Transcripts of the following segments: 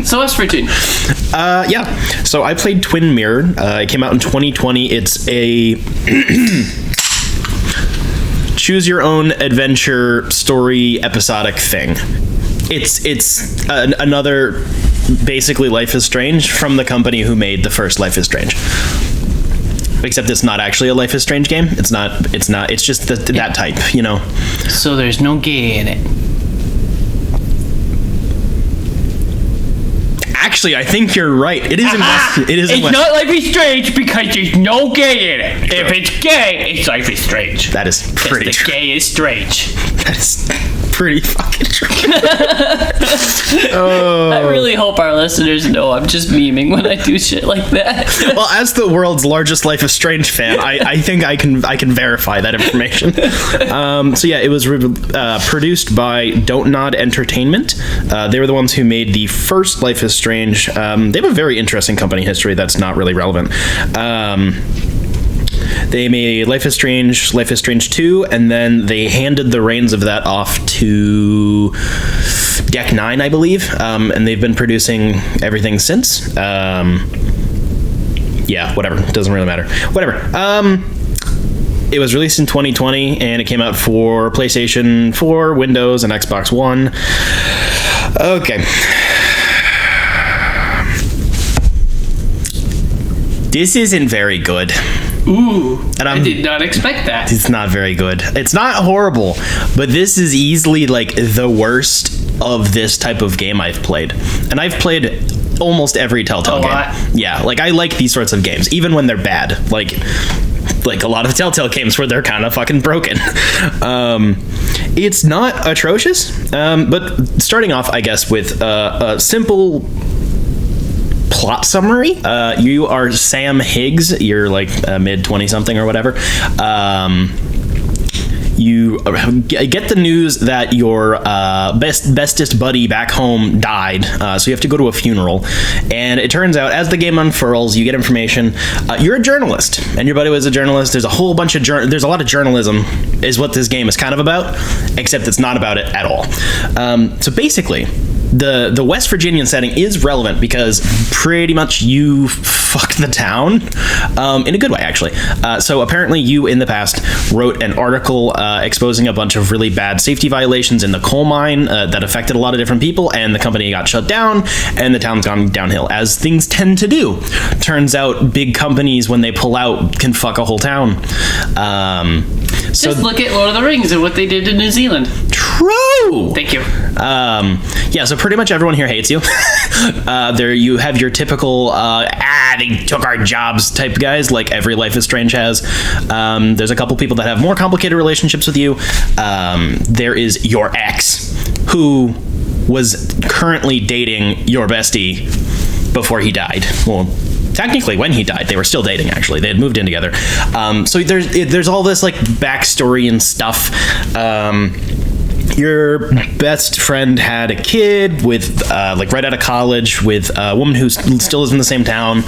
So S3E8. Yeah. So I played Twin Mirror. It came out in 2020. It's a choose your own adventure story episodic thing. It's another basically Life is Strange from the company who made the first Life is Strange. Except it's not actually a Life is Strange game. It's not. It's just that type, you know. So there's no gay in it. Actually, I think you're right. It is. It's not Life is Strange because there's no gay in it. If it's gay, it's Life is Strange. That is pretty true. Gay is strange. That is pretty fucking true. I really hope our listeners know I'm just memeing when I do shit like that. Well, as the world's largest Life is Strange fan, I think I can verify that information. So yeah, it was produced by Don't Nod Entertainment. They were the ones who made the first Life is Strange. They have a very interesting company history that's not really relevant. They made Life is Strange 2, and then they handed the reins of that off to Deck 9, I believe, and they've been producing everything since. Yeah, whatever. Doesn't really matter. Whatever. It was released in 2020, and it came out for PlayStation 4, Windows, and Xbox One. Okay. This isn't very good. Ooh, and I did not expect that. It's not very good. It's not horrible, but this is easily like the worst of this type of game I've played. And I've played almost every Telltale game. Yeah, like I like these sorts of games, even when they're bad. Like a lot of Telltale games where they're kind of fucking broken. It's not atrocious, but starting off, I guess, with a simple plot summary. You are Sam Higgs. You're like mid 20 something or whatever. You get the news that your bestest buddy back home died, so you have to go to a funeral. And it turns out, as the game unfurls, you get information. You're a journalist, and your buddy was a journalist. There's a whole bunch of there's a lot of journalism, is what this game is kind of about, except it's not about it at all. So basically, the West Virginian setting is relevant because pretty much you fucked the town, in a good way, actually. So apparently you, in the past, wrote an article exposing a bunch of really bad safety violations in the coal mine that affected a lot of different people, and the company got shut down, and the town's gone downhill, as things tend to do. Turns out big companies, when they pull out, can fuck a whole town. Just look at Lord of the Rings and what they did to New Zealand. True! Thank you. Yeah, so pretty much everyone here hates you. There you have your typical, they took our jobs type guys, like every Life is Strange has. There's a couple people that have more complicated relationships with you. There is your ex, who was currently dating your bestie before he died. Well, technically, when he died, they were still dating, actually. They had moved in together. So there's all this, like, backstory and stuff. Your best friend had a kid with, like, right out of college with a woman who still lives in the same town.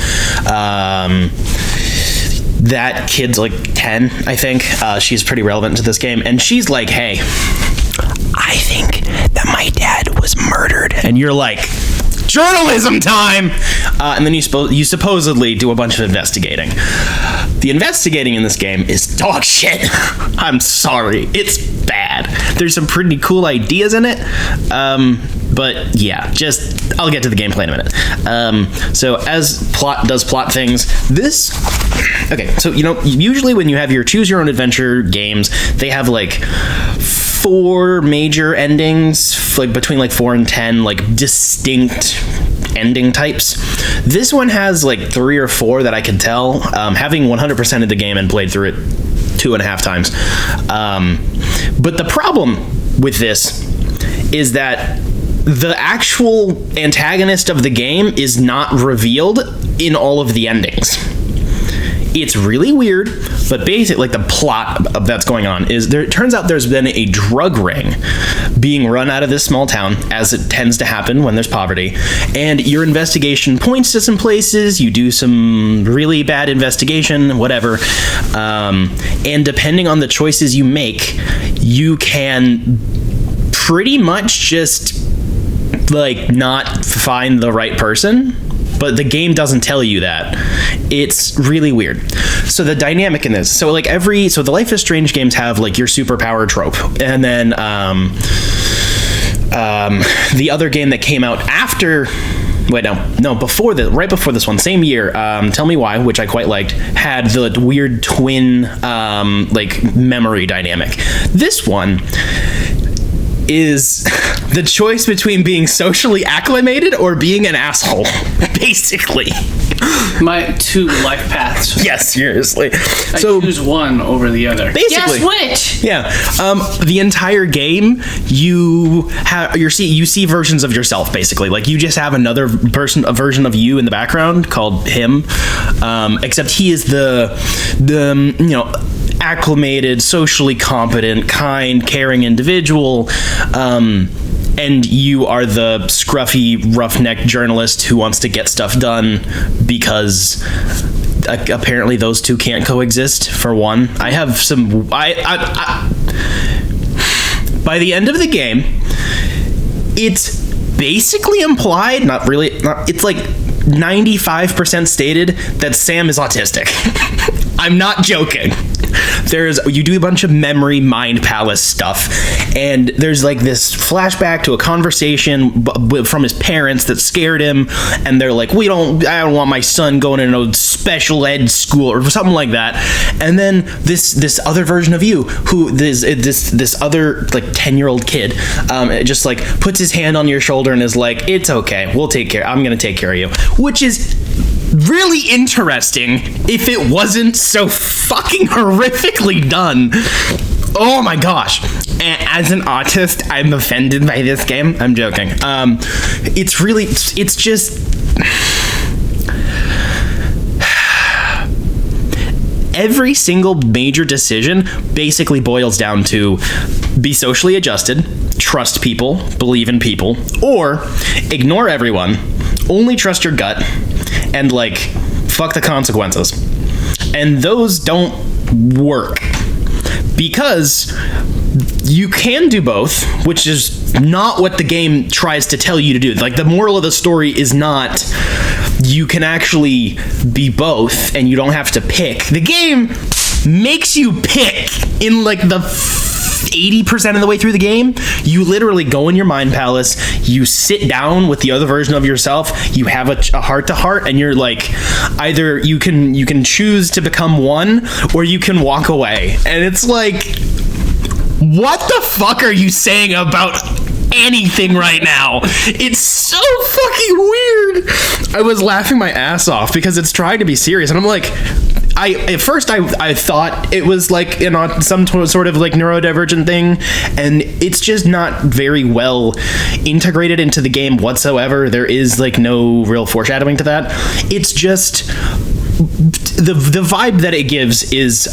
That kid's, like, 10, I think. She's pretty relevant to this game. And she's like, hey, I think that my dad was murdered. And you're like, journalism time! And then you supposedly do a bunch of investigating. The investigating in this game is dog shit. I'm sorry. It's bad. There's some pretty cool ideas in it. But yeah, I'll get to the gameplay in a minute. So as plot does plot things, okay, so usually when you have your choose your own adventure games, they have like 4 major endings, like between like 4 and 10, like distinct ending types. This one has like 3 or 4 that I can tell, having 100% of the game and played through it 2.5 times. But the problem with this is that the actual antagonist of the game is not revealed in all of the endings. It's really weird, but basically, like, the plot that's going on is it turns out there's been a drug ring being run out of this small town, as it tends to happen when there's poverty, and your investigation points to some places, you do some really bad investigation, whatever, and depending on the choices you make, you can pretty much just like not find the right person, but the game doesn't tell you that. It's really weird. So the dynamic in this, so the Life is Strange games have like your superpower trope, and then the other game that came out after, before this one, same year, Tell Me Why, which I quite liked, had the weird twin like memory dynamic. This one is the choice between being socially acclimated or being an asshole, basically. My two life paths. Yes, seriously. I choose one over the other. Basically, yes, which? Yeah. The entire game, you see versions of yourself, basically. Like, you just have a version of you in the background called him. Except he is the acclimated, socially competent, kind, caring individual. And you are the scruffy, roughneck journalist who wants to get stuff done because apparently those two can't coexist, for one. I have some... by the end of the game, it's basically implied, it's like 95% stated that Sam is autistic. I'm not joking. You do a bunch of memory mind palace stuff, and there's like this flashback to a conversation from his parents that scared him, and they're like, I don't want my son going to no special ed school or something like that. And then this other version of you, who this other like 10-year-old kid, just like puts his hand on your shoulder and is like, it's okay, I'm gonna take care of you, which is really interesting if it wasn't so fucking horrifically done. Oh my gosh. As an autist, I'm offended by this game. I'm joking. It's just... Every single major decision basically boils down to be socially adjusted, trust people, believe in people, or ignore everyone, only trust your gut, and like fuck the consequences. And those don't work because you can do both, which is not what the game tries to tell you to do. Like, the moral of the story is not you can actually be both and you don't have to pick. The game makes you pick in like the 80% of the way through the game. You literally go in your mind palace, you sit down with the other version of yourself, you have a heart-to-heart, and you're like, either you can choose to become one, or you can walk away. And it's like, what the fuck are you saying about anything right now? It's so fucking weird. I was laughing my ass off because it's trying to be serious, and I'm like, at first I thought it was like some sort of like neurodivergent thing, and it's just not very well integrated into the game whatsoever. There is like no real foreshadowing to that. It's just the vibe that it gives is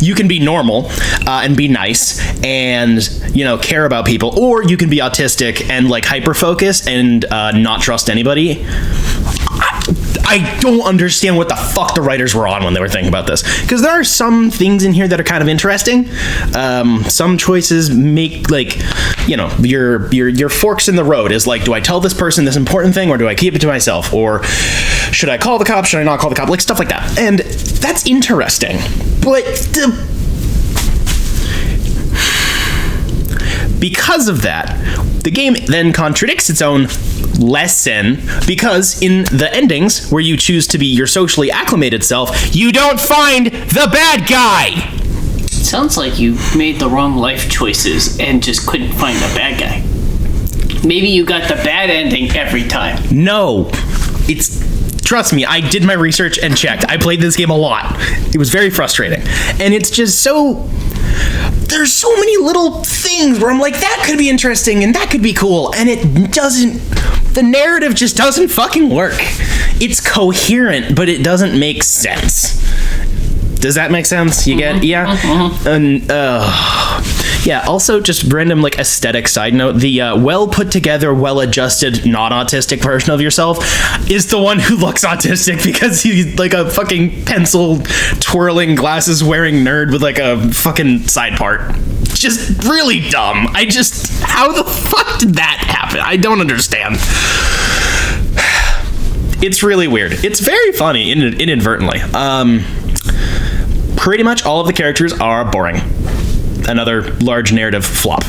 you can be normal and be nice and care about people, or you can be autistic and like hyper focus and not trust anybody. I don't understand what the fuck the writers were on when they were thinking about this, because there are some things in here that are kind of interesting. Some choices make like, your forks in the road is like, do I tell this person this important thing, or do I keep it to myself, or should I call the cop, should I not call the cop, like stuff like that. And that's interesting, but because of that, the game then contradicts its own lesson, because in the endings where you choose to be your socially acclimated self, you don't find the bad guy. Sounds like you made the wrong life choices and just couldn't find the bad guy. Maybe you got the bad ending every time. No, trust me, I did my research and checked. I played this game a lot. It was very frustrating, and it's just there's so many little things where I'm like, that could be interesting and that could be cool, and the narrative just doesn't fucking work. It's coherent, but it doesn't make sense. Does that make sense? You get, yeah? And Yeah, also just random like aesthetic side note, the well put together, well adjusted, non-autistic version of yourself is the one who looks autistic because he's like a fucking pencil twirling glasses wearing nerd with like a fucking side part. Just really dumb. How the fuck did that happen? I don't understand. It's really weird. It's very funny inadvertently. Pretty much all of the characters are boring. Another large narrative flop.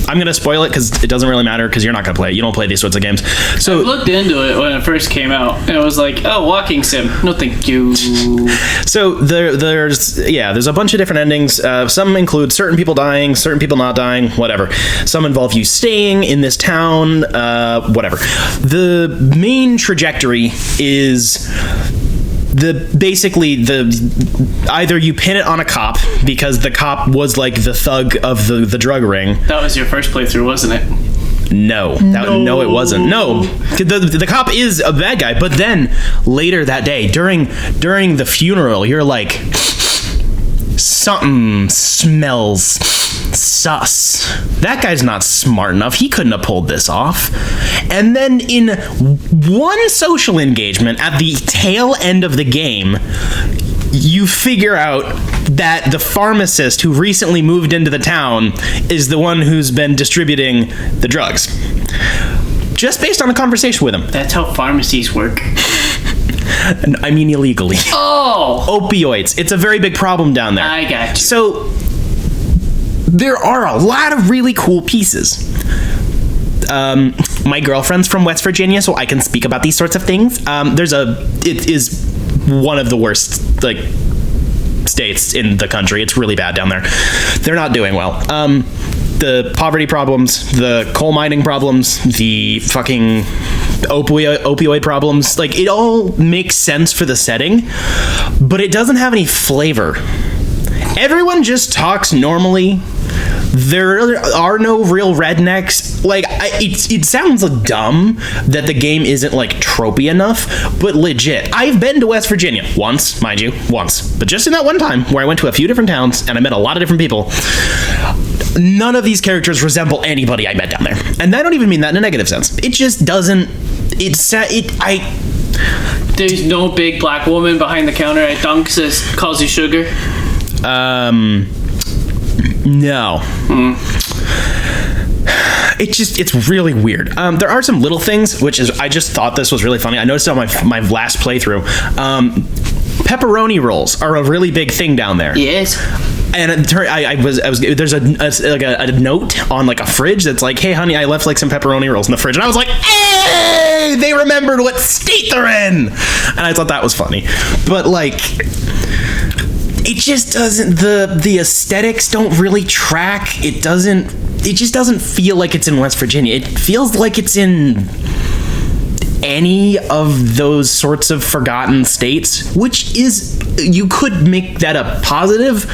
I'm going to spoil it because it doesn't really matter because you're not going to play it. You don't play these sorts of games. So I looked into it when it first came out, and it was like, oh, walking sim. No, thank you. So there's a bunch of different endings. Some include certain people dying, certain people not dying, whatever. Some involve you staying in this town, whatever. The main trajectory is either you pin it on a cop because the cop was like the thug of the drug ring. That was your first playthrough, wasn't it? No, it wasn't. No, the cop is a bad guy. But then later that day, during the funeral, you're like, something smells sus. That guy's not smart enough. He couldn't have pulled this off. And then in one social engagement at the tail end of the game, you figure out that the pharmacist who recently moved into the town is the one who's been distributing the drugs. Just based on a conversation with him. That's how pharmacies work. I mean illegally. Oh! Opioids. It's a very big problem down there. I got you. So there are a lot of really cool pieces. My girlfriend's from West Virginia, so I can speak about these sorts of things. It is one of the worst like states in the country. It's really bad down there. They're not doing well. The poverty problems, the coal mining problems, the fucking opioid problems, like it all makes sense for the setting, but it doesn't have any flavor. Everyone just talks normally. There are no real rednecks. Like, it sounds dumb that the game isn't, like, tropey enough, but legit. I've been to West Virginia. Once, mind you. Once. But just in that one time where I went to a few different towns and I met a lot of different people, none of these characters resemble anybody I met down there. And I don't even mean that in a negative sense. It just doesn't... There's no big black woman behind the counter at Dunks that calls you sugar? No. It's really weird. There are some little things, I just thought this was really funny. I noticed it on my last playthrough. Pepperoni rolls are a really big thing down there. Yes. And there's a note on like a fridge that's like, hey honey, I left like some pepperoni rolls in the fridge, and I was like, hey, they remembered what state they're in, and I thought that was funny. But like, it just doesn't, the aesthetics don't really track. It just doesn't feel like it's in West Virginia. It feels like it's in any of those sorts of forgotten states, which is, you could make that a positive,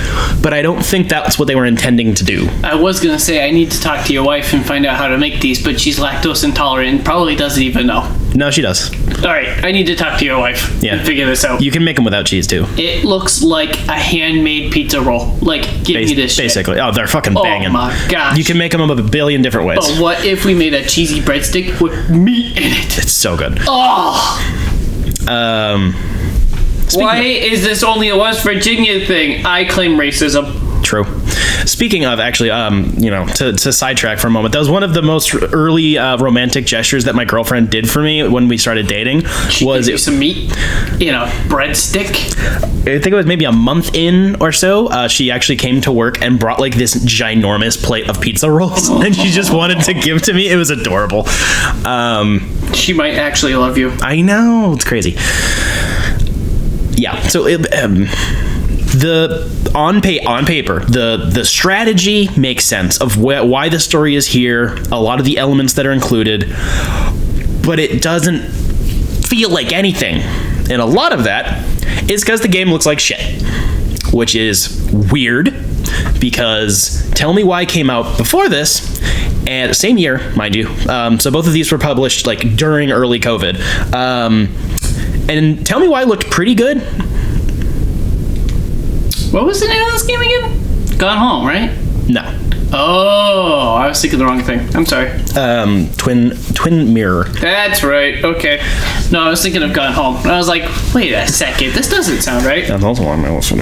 but I don't think that's what they were intending to do. I was gonna say I need to talk to your wife and find out how to make these, but she's lactose intolerant and probably doesn't even know. No, she does. Alright, I need to talk to your wife and figure this out. You can make them without cheese too. It looks like a handmade pizza roll. Like, give me this basically. shit. Oh, they're fucking banging. Oh my gosh. You can make them a billion different ways. But what if we made a cheesy breadstick with meat in it? It's so good. Oh! Why is this only a West Virginia thing? I claim racism. True. Speaking of, actually, to sidetrack for a moment, that was one of the most early romantic gestures that my girlfriend did for me when we started dating. She gave you some meat in a breadstick? I think it was maybe a month in or so. She actually came to work and brought like this ginormous plate of pizza rolls, and she just wanted to give to me. It was adorable. She might actually love you. I know, it's crazy. Yeah, so on paper, the strategy makes sense of why the story is here, a lot of the elements that are included, but it doesn't feel like anything. And a lot of that is because the game looks like shit, which is weird, because Tell Me Why came out before this, and the same year, mind you. So both of these were published like during early COVID. And Tell Me Why looked pretty good. What was the name of this game again? Gone Home, right? No. Oh, I was thinking the wrong thing. I'm sorry. Twin mirror. That's right. Okay. No, I was thinking of Gone Home. And I was like, wait a second. This doesn't sound right. That's also on my list.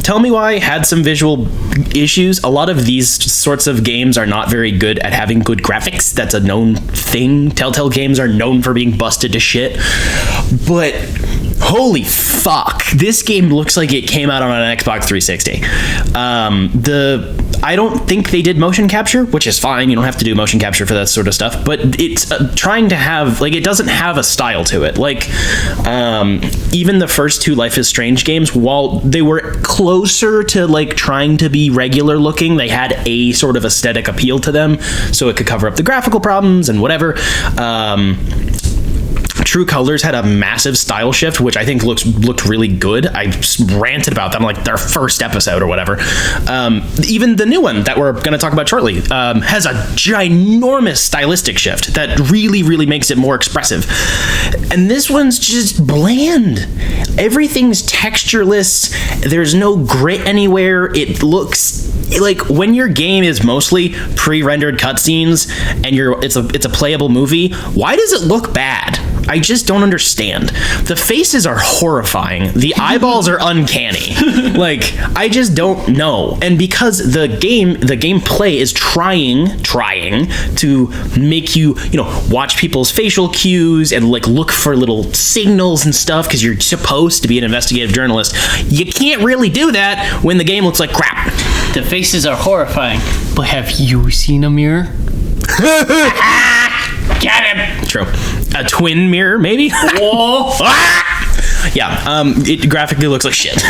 Tell Me Why had some visual issues. A lot of these sorts of games are not very good at having good graphics. That's a known thing. Telltale games are known for being busted to shit. But holy fuck, this game looks like it came out on an Xbox 360. I don't think they did motion capture, which is fine. You don't have to do motion capture for that sort of stuff. But it's trying to have, like, it doesn't have a style to it. Like, even the first two Life is Strange games, while they were closer to, like, trying to be regular looking, they had a sort of aesthetic appeal to them, so it could cover up the graphical problems and whatever. True Colors had a massive style shift, which I think looked really good. I ranted about them like their first episode or whatever. Even the new one that we're going to talk about shortly has a ginormous stylistic shift that really, really makes it more expressive. And this one's just bland. Everything's textureless. There's no grit anywhere. It looks like, when your game is mostly pre-rendered cutscenes and it's a playable movie, why does it look bad? I just don't understand. The faces are horrifying. The eyeballs are uncanny. Like, I just don't know. And because the gameplay is trying to make you, watch people's facial cues and, like, look for little signals and stuff, because you're supposed to be an investigative journalist, you can't really do that when the game looks like crap. The faces are horrifying, but have you seen a mirror? Get him! True. A twin mirror, maybe? Whoa! Yeah, it graphically looks like shit.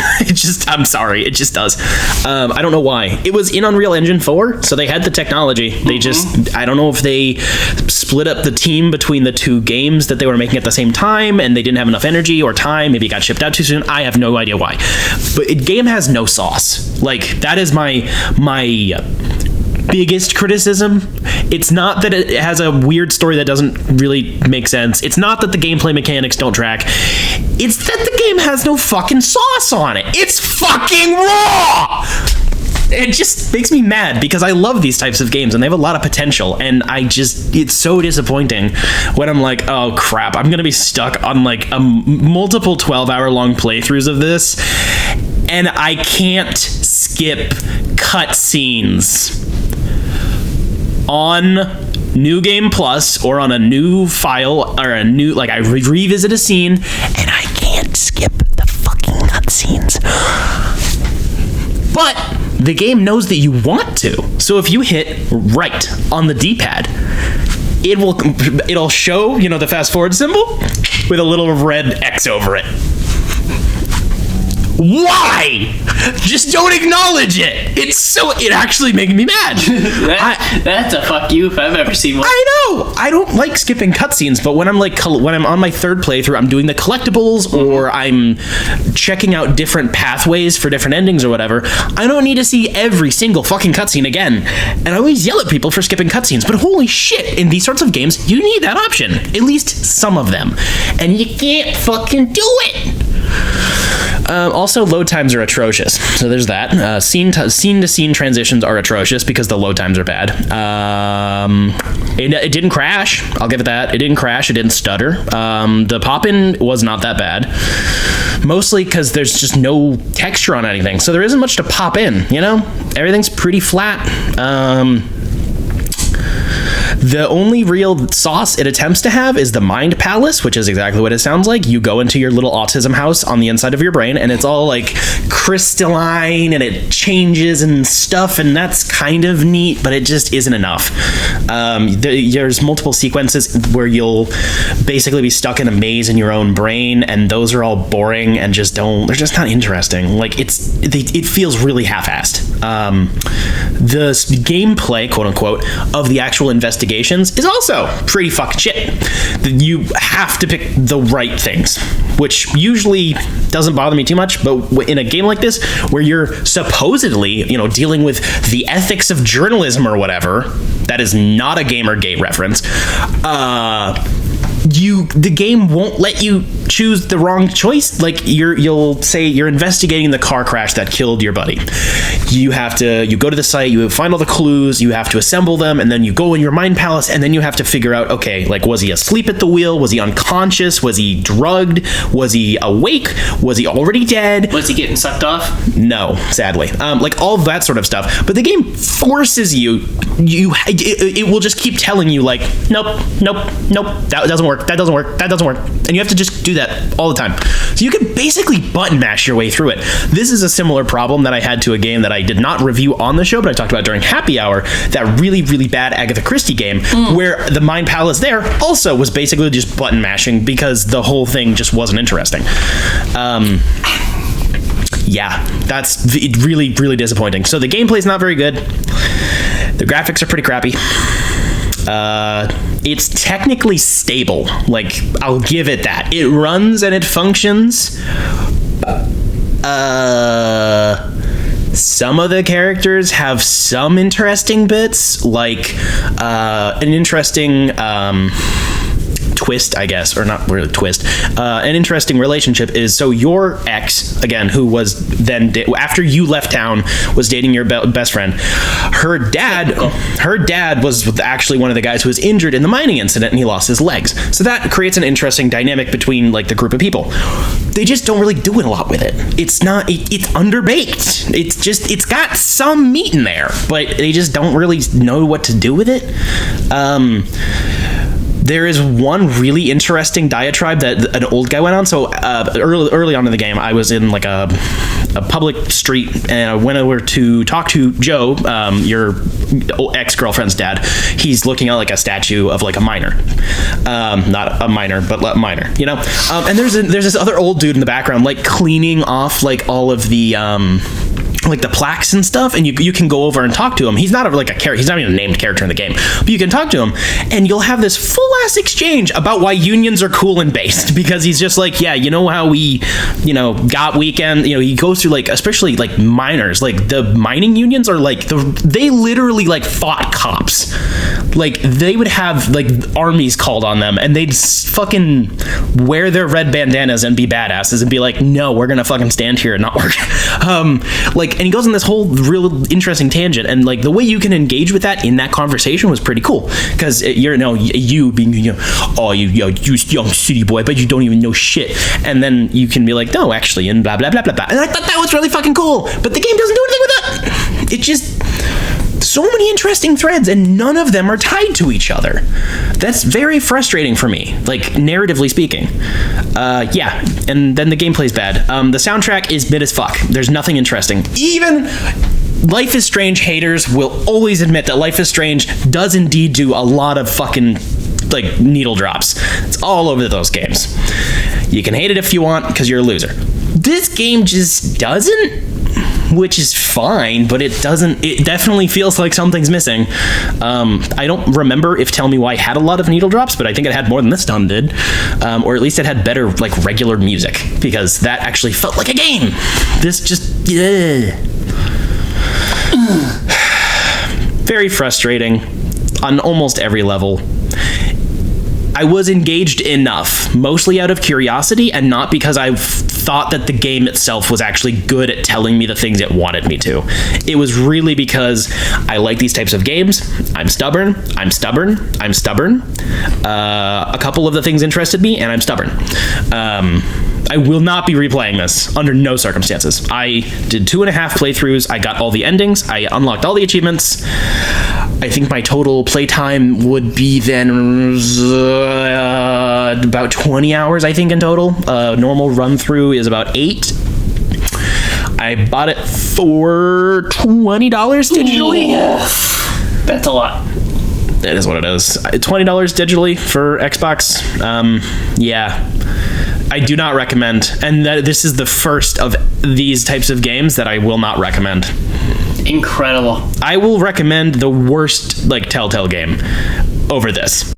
I'm sorry, it just does. I don't know why. It was in Unreal Engine 4, so they had the technology. They I don't know if they split up the team between the two games that they were making at the same time, and they didn't have enough energy or time. Maybe it got shipped out too soon. I have no idea why. But the game has no sauce. Like, that is my biggest criticism. It's not that it has a weird story that doesn't really make sense. It's not that the gameplay mechanics don't track. It's that the game has no fucking sauce on it. It's fucking raw! It just makes me mad, because I love these types of games and they have a lot of potential, and it's so disappointing when I'm like, oh crap, I'm gonna be stuck on like a multiple 12-hour long playthroughs of this, and I can't skip cutscenes on New Game Plus or on a new file or a new, like, I revisit a scene and I can't skip the fucking cutscenes. But the game knows that you want to. So if you hit right on the D-pad, it'll show, the fast forward symbol with a little red X over it. Why? Just don't acknowledge it. It actually makes me mad. That's a fuck you if I've ever seen one. I know. I don't like skipping cutscenes, but when I'm on my third playthrough, I'm doing the collectibles or I'm checking out different pathways for different endings or whatever, I don't need to see every single fucking cutscene again. And I always yell at people for skipping cutscenes, but holy shit, in these sorts of games, you need that option. At least some of them. And you can't fucking do it. Also, load times are atrocious. So there's that. Scene to scene transitions are atrocious because the load times are bad. It didn't crash. I'll give it that. It didn't crash. It didn't stutter. The pop-in was not that bad. Mostly because there's just no texture on anything. So there isn't much to pop in, Everything's pretty flat. The only real sauce it attempts to have is the Mind Palace, which is exactly what it sounds like. You go into your little autism house on the inside of your brain, and it's all like crystalline, and it changes and stuff, and that's kind of neat, but it just isn't enough. There's multiple sequences where you'll basically be stuck in a maze in your own brain, and those are all boring and they're just not interesting. Like, it feels really half-assed. The gameplay, quote unquote, of the actual investigations is also pretty fucking shit. You have to pick the right things, which usually doesn't bother me too much, but in a game like this where you're supposedly, dealing with the ethics of journalism or whatever, that is not a Gamergate reference, the game won't let you choose the wrong choice. Like you'll say you're investigating the car crash that killed your buddy. You go to the site, you find all the clues, you have to assemble them, and then you go in your mind palace, and then you have to figure out, okay, like, was he asleep at the wheel? Was he unconscious? Was he drugged? Was he awake? Was he already dead? Was he getting sucked off? No, sadly. Like all of that sort of stuff. But the game forces you. It will just keep telling you, like, nope, that doesn't work, and you have to just do that all the time. So you can basically button mash your way through it. This is a similar problem that I had to a game that I did not review on the show, but I talked about during Happy Hour, that really, really bad Agatha Christie game, where the Mind Palace there also was basically just button mashing because the whole thing just wasn't interesting. Yeah, that's really, really disappointing. So the gameplay's not very good. The graphics are pretty crappy. It's technically stable. Like, I'll give it that. It runs and it functions. Some of the characters have some interesting bits, like an interesting twist, I guess, or not really twist. An interesting relationship is, so your ex, again, who was then after you left town, was dating your best friend. Her dad was actually one of the guys who was injured in the mining incident, and he lost his legs. So that creates an interesting dynamic between, like, the group of people. They just don't really do a lot with it. It's underbaked. It's got some meat in there, but they just don't really know what to do with it. There is one really interesting diatribe that an old guy went on. So early on in the game, I was in like a public street, and I went over to talk to Joe, your ex-girlfriend's dad. He's looking at like a statue of like a miner, not a miner, but a miner, you know. And there's this other old dude in the background, like cleaning off like all of the like the plaques and stuff, and you can go over and talk to him. He's not like a character. He's not even a named character in the game, but you can talk to him, and you'll have this full-ass exchange about why unions are cool and based, because he's just like, yeah, you know how we, got weekend, he goes through, like, especially like miners, like the mining unions are like they literally like fought cops. Like they would have like armies called on them, and they'd fucking wear their red bandanas and be badasses and be like, no, we're gonna fucking stand here and not work. And he goes on this whole real interesting tangent, and like the way you can engage with that in that conversation was pretty cool, because you being you young city boy, but you don't even know shit, and then you can be like, no, actually, and blah blah blah blah blah, and I thought that was really fucking cool, but the game doesn't do anything with that. It just, so many interesting threads, and none of them are tied to each other. That's very frustrating for me, like, narratively speaking. Yeah, and then the gameplay's bad. The soundtrack is mid as fuck. There's nothing interesting. Even Life is Strange haters will always admit that Life is Strange does indeed do a lot of fucking, like, needle drops. It's all over those games. You can hate it if you want, because you're a loser. This game just doesn't, which is fine, but it definitely feels like something's missing. I don't remember if Tell Me Why had a lot of needle drops, but I think it had more than this done did. Or at least it had better, like, regular music, because that actually felt like a game. This just, very frustrating on almost every level. I was engaged enough, mostly out of curiosity, and not because I thought that the game itself was actually good at telling me the things it wanted me to. It was really because I like these types of games. I'm stubborn. A couple of the things interested me, and I'm stubborn. I will not be replaying this under no circumstances. I did 2.5 playthroughs. I got all the endings. I unlocked all the achievements. I think my total playtime would be then about 20 hours, I think, in total. Normal run through is about 8. I bought it for $20 digitally. Ooh, that's a lot. It is what it is. $20 digitally for Xbox. Yeah. I do not recommend, and this is the first of these types of games that I will not recommend. Incredible. I will recommend the worst, like, Telltale game over this.